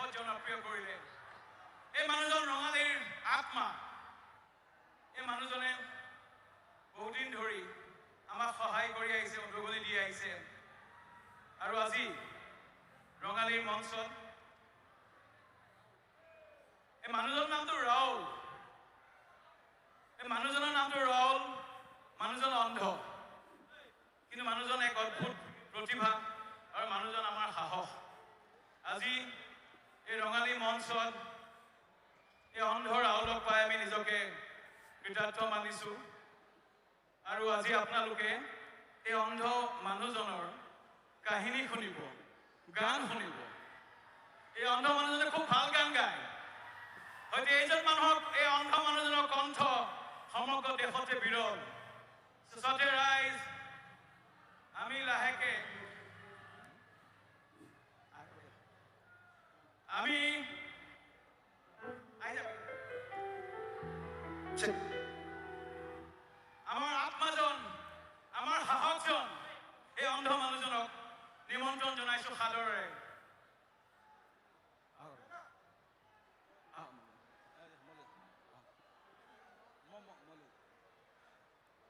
দেশত জনপ্ৰিয় কৰিলে। এই মানুহজন ৰঙালীৰ আত্মা। এই মানুহজনে বহুদিন ধৰি আমাক সহায় কৰি আহিছে, উদগনি দি আহিছে। আৰু আজি ৰঙালীৰ মঞ্চত এই মানুহজনৰ নামটো ৰাহুল। এই মানুহজনৰ নামটো ৰাহুল। মানুহজন অন্ধ, কিন্তু মানুহজন এক অদ্ভুত প্ৰতিভা আৰু মানুহজন আমাৰ সাহস। আজি এই ৰঙালী মঞ্চত এই অন্ধ ৰাহুলক পাই আমি নিজকে কৃতাৰ্থ মানিছোঁ। আৰু আজি আপোনালোকে এই অন্ধ মানুহজনৰ কাহিনী শুনিব, গান শুনিব। এই অন্ধ মানুহজনে খুব ভাল গান গায়। হয়তো এইজন মানুহক, এই অন্ধ মানুহজনৰ কণ্ঠ সমগ্ৰ দেশতে বিৰল। চাতে ৰাইজ, আমি লাহেকে আমাৰ আত্মাজন, আমাৰ সাহসজন, এই অন্ধ মানুহজনক নিমন্ত্ৰণ জনাইছো সাদৰেৰে।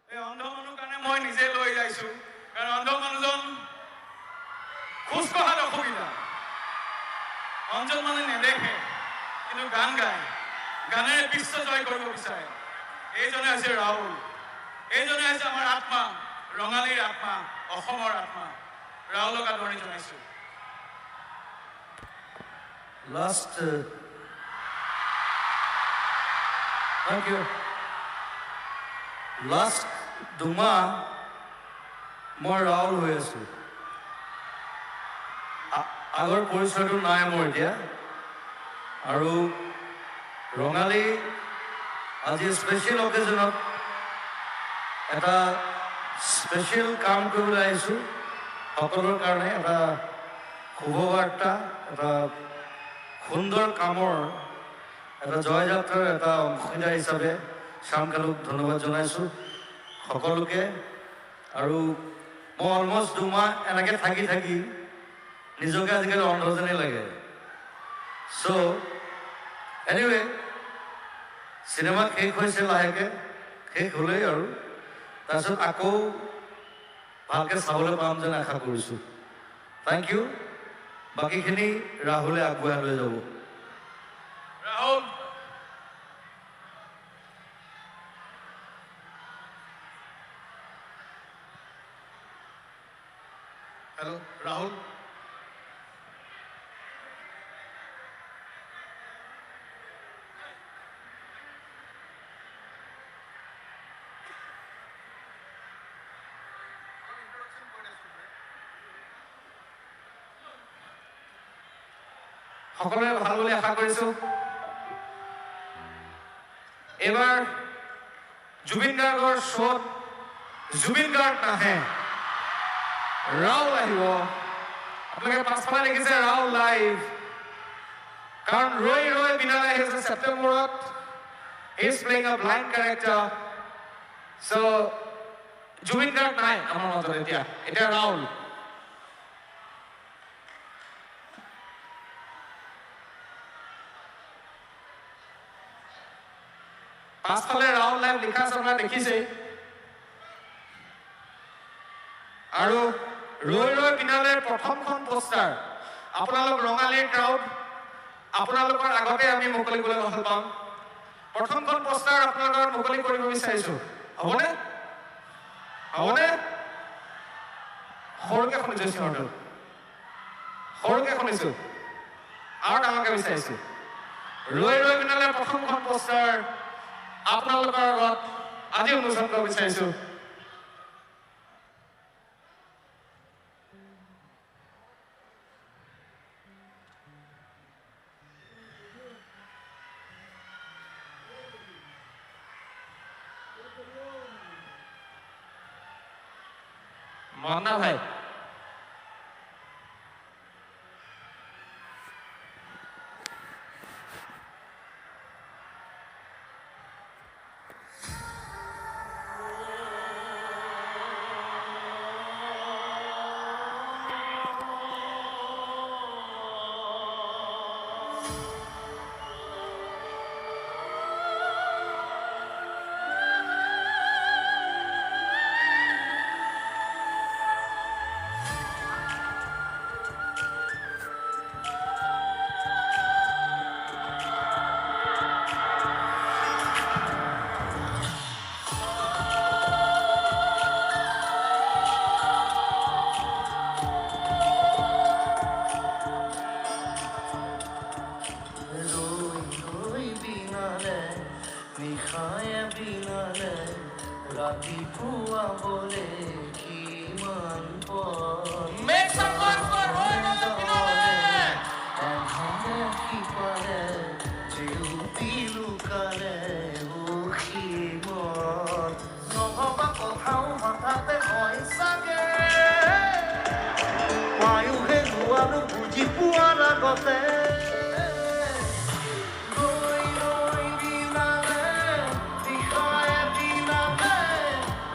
এই অন্ধ মানুহৰ কাৰণে মই নিজে লৈ যাইছো, কাৰণ অন্ধ মানুহজন খোজ কঢ়াত অসুবিধা। অঞ্চল মানে নেদেখে, কিন্তু গান গায়, গানেৰে বিশ্ব জয় কৰিব বিচাৰে। এইজনে হৈছে ৰাহুল। এইজনে হৈছে আমাৰ আত্মা, ৰঙালীৰ আত্মা, অসমৰ আত্মা। ৰাহুলক আদৰণি জনাইছো। Thank you. Last দুমাহ মই ৰাহুল হৈ আছো। আগৰ পৰিচয়টো নাই মোৰ এতিয়া। আৰু ৰঙালী আজি স্পেচিয়েল অকেজনত এটা স্পেচিয়েল কাম কৰিবলৈ আহিছোঁ। সকলোৰ কাৰণে এটা শুভবাৰ্তা, এটা সুন্দৰ কামৰ এটা জয়যাত্ৰাৰ এটা অংশীদাৰ হিচাপে শ্যামকালুক ধন্যবাদ জনাইছোঁ সকলোকে। আৰু মই অলমষ্ট দুমাহ এনেকৈ থাকি নিজকে আজিকালি অন্ধ যেনেই লাগে। চ' এনিৱে, চিনেমা শেষ হৈছে, লাহেকৈ শেষ হ'লেই আৰু তাৰপিছত আকৌ ভালকৈ চাবলৈ পাম যেন আশা কৰিছোঁ। Thank you. বাকীখিনি ৰাহুলে আগুৱাই লৈ যাব। ৰাহুল, হেল্ল' ৰাহুল। সকলোৱে ভাল বুলি আশা কৰিছোঁ। এইবাৰ জুবিন গাৰ্গৰ শ্ব'ত জুবিন গাৰ্গ নাহে, ৰাহুল আহিব। আপোনালোকে পাছফালে দেখিছে ৰাহুল লাইভ। কাৰণ ৰৈ বিনালে আহিছে ছেপ্টেম্বৰত। হি ইজ প্লেইং আ ব্লাইণ্ড কেৰেক্টাৰ। চ' জুবিন গাৰ্গ নাই আমাৰ মাজত এতিয়া ৰাহুল। পাছফালে ৰাহুল লাইভ লিখা আছে, আপোনালোকে দেখিছেই। আৰু ৰৈ বিনালেৰ প্ৰথমখন পোষ্টাৰ আপোনালোক ৰঙালীৰ ক্ৰাউড, আপোনালোকৰ আগতে আমি মুকলি কৰিবলৈ ভাল পাম। প্ৰথমখন পোষ্টাৰ আপোনালোকৰ মুকলি কৰিব বিচাৰিছোঁ। হ'বনে? সৰুকৈ শুনিছোঁ চিঞৰটো, সৰুকৈ শুনিছোঁ, আৰু ডাঙৰকৈ বিচাৰিছোঁ। ৰৈ বিনালেৰ প্ৰথমখন পোষ্টাৰ আপোনালোকৰ আগত আজি উন্মোচন কৰিব বিচাৰিছোঁ। মন্না ভাই, নিশায়ে বিনালে ৰাতিপুৱা বলে কিমান পৰ Make some noise for Roy Roy Pinale! এধাৰে সিপাৰে জেউতি লুকালে উখি মন নহবা কথাও হঠাতে হয় চাগে মায়ুহে নোৱাৰো বুজি পোৱাৰ আগতে ৰৈ ৰৈ দিনালে নিশায়ে দিনালে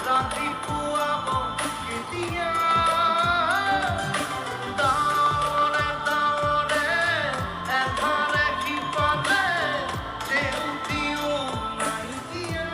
ৰাতিপুৱা কেতিয়া দাৱৰে দাৱৰে এধাৰে সিপাৰে জেউতিও নাইকিয়া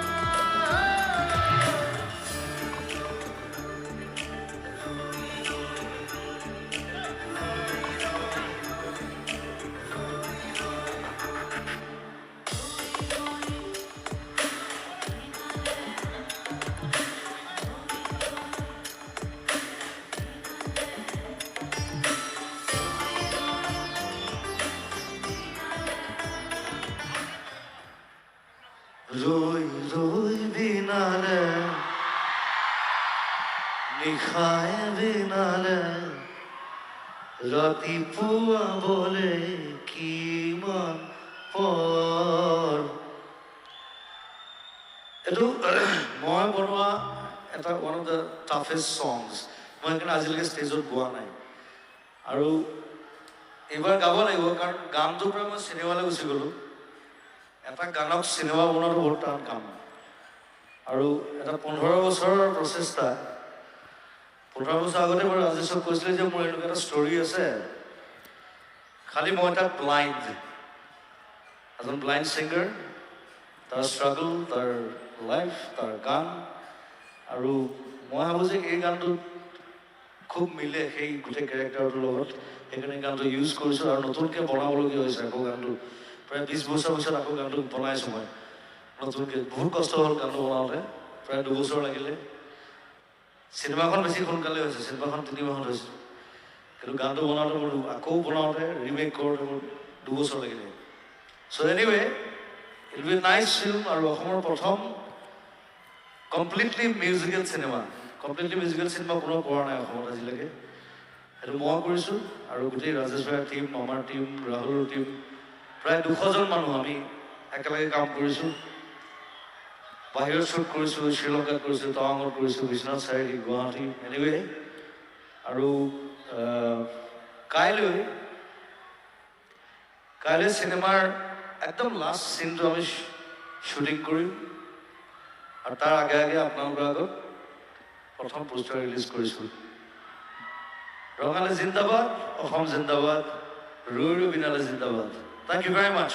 ৰৈ ৰৈ বিনালে নিশায়ে বিনালে ৰাতিপুৱা বলে কিমান পৰ এইটো মই বনোৱা এটা one of the toughest songs মই সেইকাৰণে আজিলৈকে ষ্টেজত গোৱা নাই আৰু এইবাৰ গাব লাগিব কাৰণ গানটোৰ পৰা মই চিনেমালৈ গুচি গ'লোঁ এটা গানক চিনেমা বনোৱাটো বহুত টান কাম আৰু এটা 15 বছৰৰ প্ৰচেষ্টা 15 বছৰ আগতে মই ৰাজেশক কৈছিলোঁ যে মোৰ এনেকুৱা এটা ষ্টৰী আছে খালি মই এটা ব্লাইণ্ড এজন ব্লাইণ্ড ছিংগাৰ তাৰ ষ্ট্ৰাগল তাৰ লাইফ তাৰ গান আৰু মই ভাবোঁ যে এই গানটোত খুব মিলে সেই গোটেই কেৰেক্টাৰটোৰ লগত সেইকাৰণে গানটো ইউজ কৰিছোঁ আৰু নতুনকৈ বনাবলগীয়া হৈছে আকৌ গানটো প্ৰায় 20 বছৰ পিছত আকৌ গানটো বনাইছোঁ মই নতুনকৈ বহুত কষ্ট হ'ল গানটো বনাওঁতে প্ৰায় 2 বছৰ লাগিলে চিনেমাখন বেছি সোনকালে হৈছে চিনেমাখন 3 মাহত হৈছে কিন্তু গানটো বনাওঁতে মোৰ আকৌ বনাওঁতে ৰিমেক কৰোঁতে মোৰ 2 বছৰ লাগিলে so' anyway it be nice film আৰু অসমৰ প্ৰথম কমপ্লিটলি মিউজিকেল চিনেমা কোনো কৰা নাই অসমত আজিলৈকে সেইটো মই কৰিছোঁ আৰু গোটেই ৰাজেশ ভাইৰ টীম আমাৰ টীম ৰাহুলৰ টীম প্ৰায় 200জন মানুহ আমি একেলগে কাম কৰিছোঁ বাহিৰত শ্বুট কৰিছোঁ শ্ৰীলংকাত কৰিছোঁ টাৱাঙত কৰিছোঁ বিশ্বনাথ চাৰিআলি গুৱাহাটী এনিৱে আৰু কাইলৈ চিনেমাৰ একদম লাষ্ট চিনটো আমি শ্বুটিং কৰিম আৰু তাৰ আগে আগে আপোনালোকৰ আগত প্ৰথম পোষ্টাৰ ৰিলিজ কৰিছোঁ ৰঙালী জিন্দাবাদ অসম জিন্দাবাদ ৰৈ ৰৈ বিনালে জিন্দাবাদ থেংক ইউ ভেৰি মাছ